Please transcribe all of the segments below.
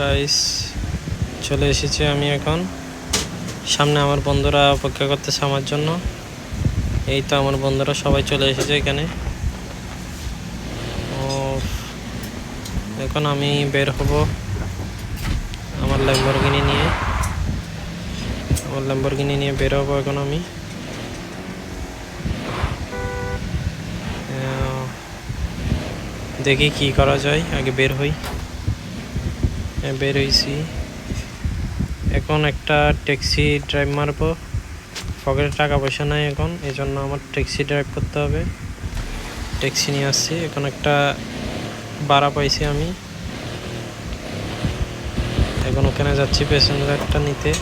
Guys, চলে এসেছি আমি এখন। সামনে আমার বন্ধুরা অপেক্ষা করতেছে আমার জন্য। এই তো আমার বন্ধুরা সবাই চলে এসেছে এখানে। এখন আমি বের হব আমার ল্যাম্বরগিনি নিয়ে বের হবো এখন আমি। দেখি কি করা যায়, আগে বের হই। বের হইছি, এখন একটা ট্যাক্সি ড্রাইভ মারবো। পকেটে টাকা পয়সা নাই এখন, এই জন্য আমার ট্যাক্সি ড্রাইভ করতে হবে। ট্যাক্সি নিয়ে আসছি, এখন একটা ভাড়া পাইছি আমি। এখন ওখানে যাচ্ছি প্যাসেঞ্জারটা নিতে।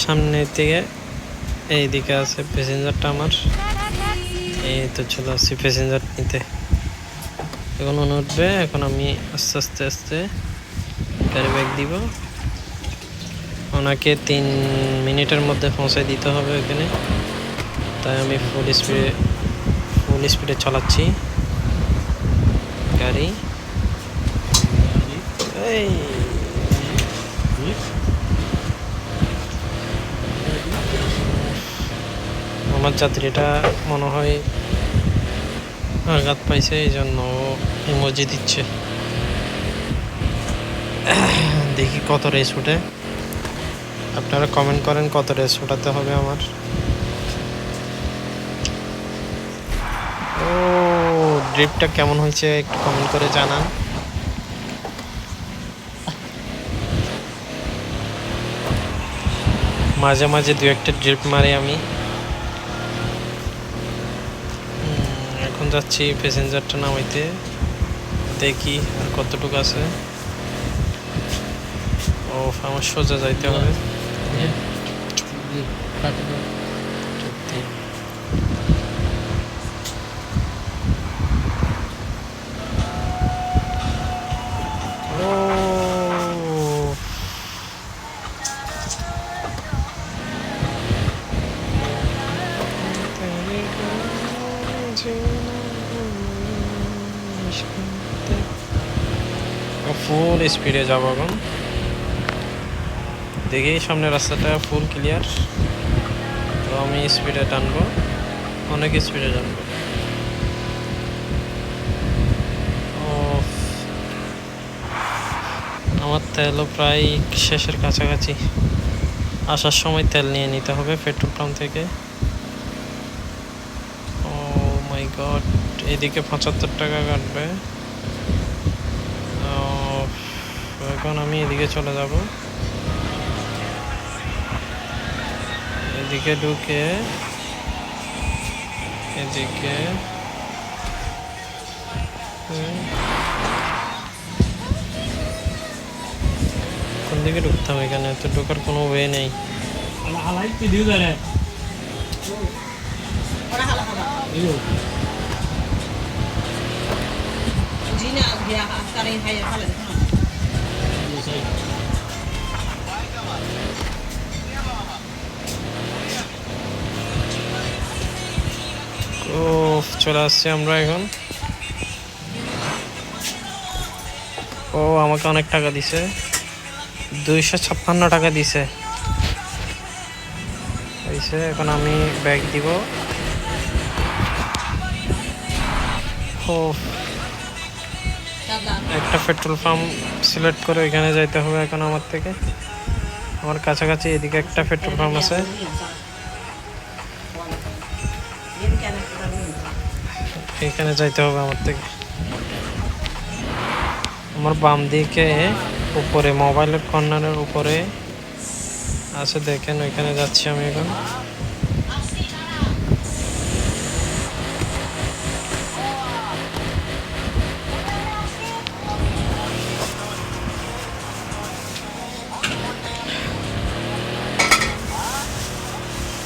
সামনের দিকে এইদিকে আছে প্যাসেঞ্জারটা আমার। এই তো চলে আসছি প্যাসেঞ্জার নিতে। এখন উনি উঠবে, এখন আমি আস্তে আস্তে গাড়ি ব্যাগ দিব। ওনাকে 3 মিনিটের মধ্যে পৌঁছায় দিতে হবে ওখানে, তাই আমি ফুল স্পিডে চালাচ্ছি গাড়ি। এই আমার যাত্রীটা মনে হয় আঘাত পাইছে, এই জন্য ইমোজি দিচ্ছে। দেখি কত রেস উঠে, আপনারা কমেন্ট করেন কত রেস উঠাতে হবে আমার। ও ড্রিপটা কেমন হয়েছে একটু কমেন্ট করে জানান। মাঝে মাঝে 2-1টা ড্রিপ মারি আমি। এখন যাচ্ছি প্যাসেঞ্জারটা নামাইতে, দেখি আর কতটুকু আছে। ও আমার সোজা যাইতে হবে। ফুল স্পিডে যাবো এখন, দেখি সামনের রাস্তাটা ফুল ক্লিয়ার, তো আমি স্পিডে টানবো, অনেক স্পিডে টানবো। আমার তেলও প্রায় শেষের কাছাকাছি। আসার সময় তেল নিয়ে নিতে হবে পেট্রোল পাম্প থেকে। ও মাই গড, এদিকে 75 টাকা কাটবে। এখন আমি এদিকে চলে যাব, এদিকে ঢুকে এদিকে কোন দিকে ঢুকতাম? এখানে তো ঢোকার কোনো ওয়ে নেই। ও চলে আসছি আমরা এখন। ও আমাকে অনেক টাকা দিছে, 256 টাকা দিছে। এখন আমি ব্যাগ দিব। ও একটা পেট্রোল পাম্প সিলেক্ট করে ওইখানে যাইতে হবে এখন আমার থেকে। আমার কাছাকাছি এদিকে একটা পেট্রোল পাম্প আছে, এখানে যাইতে হবে আমার থেকে। আমার বাম দিকে উপরে মোবাইলের কর্নারের উপরে আছে, দেখেন ওইখানে যাচ্ছি আমি এখন।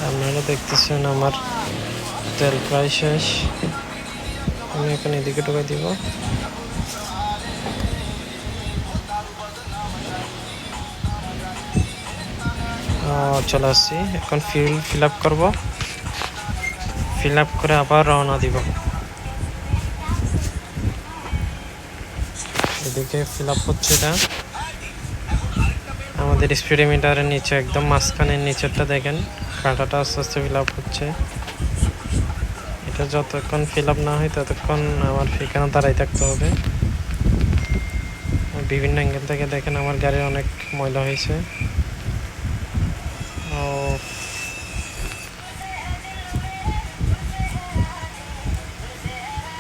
আপনারা দেখতেছেন আমার তেল প্রায় শেষ, আমি এখন এদিকে ঢুকে দিব। চলে আসছি এখন, ফিল আপ করবো, ফিল আপ করে আবার রওনা দিব। এদিকে ফিল আপ হচ্ছে এটা আমাদের স্পিডোমিটারের নিচে একদম মাঝখানের নিচেরটা দেখেন কাঁটাটা আস্তে আস্তে ফিল আপ হচ্ছে। এটা যতক্ষণ ফিল আপ না হয় ততক্ষণ আমার সেখানে দাঁড়াই থাকতে হবে। বিভিন্ন অ্যাঙ্গেল থেকে দেখেন আমার গাড়ি অনেক ময়লা হয়েছে। ও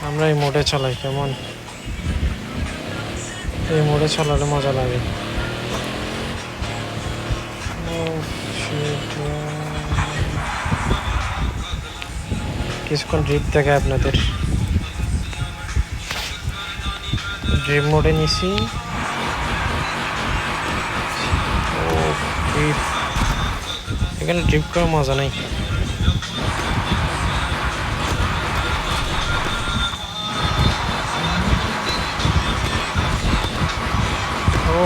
আমরা এই মোডে চালাই, কেমন এই মোডে চালালে মজা লাগে। ও shit, কিছুক্ষণ ড্রিপ দেখায় আপনাদের। ড্রিপ মোডে নিছি। ও ড্রিপ, এখানে ড্রিপ করার মজা নেই। ও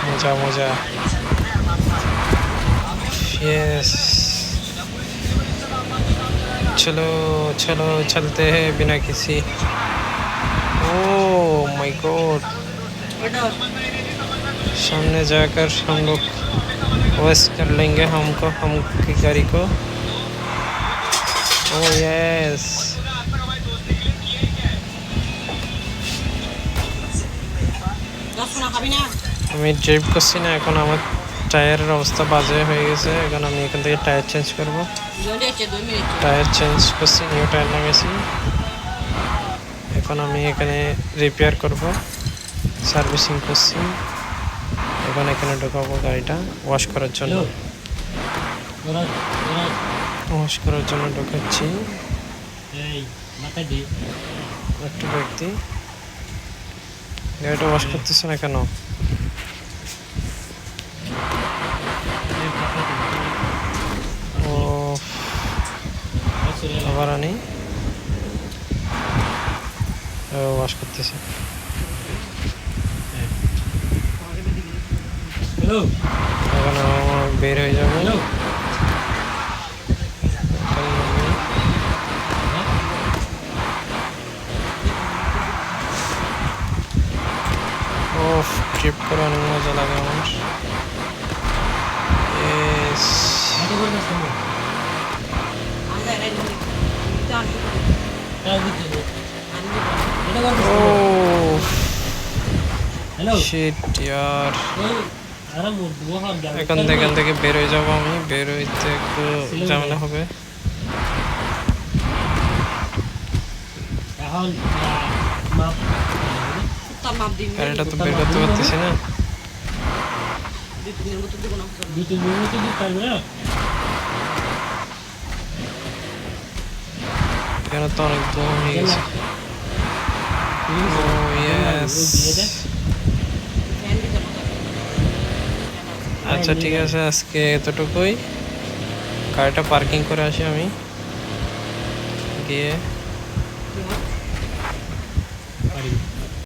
মজা মজা। यस चलो चलो चलते हैं बिना किसी। ओह माय गॉड, सामने जाकर हम लोग वेस्ट कर लेंगे हमको, हम की गाड़ी को। ओह यस আমি ড্রাইভ করছি না এখন, আমার টায়ারের অবস্থা বাজে হয়ে গেছে। এখন আমি এখান থেকে টায়ার চেঞ্জ করব। টায়ার চেঞ্জ করছি, নিউ টায়ার লাগাইছি। এখন আমি এখানে রিপেয়ার করব, সার্ভিসিং করছি। এখন এখানে ঢোকাবো গাড়িটা ওয়াশ করার জন্য। ওয়াশ করার জন্য ঢোকাচ্ছি। একটু ব্যক্তি গাড়িটা ওয়াশ করতেছে না কেন? ও আবার আনি, ওয়াশ করতেছে। এখন আমার বের হয়ে যাবো। ও ট্রিপ করে অনেক মজা লাগে আমার। শিট ইয়ার, এখান থেকে বের হয়ে যাবো আমি। বের হইতে একটু ঝামেলা হবে। গাড়িটা তো বের করতে পারতেছি না। এখানে তো অনেক দূর হয়ে গেছে। আচ্ছা ঠিক আছে, আজকে এতটুকুই। গাড়িটা পার্কিং করে আসি আমি গিয়ে।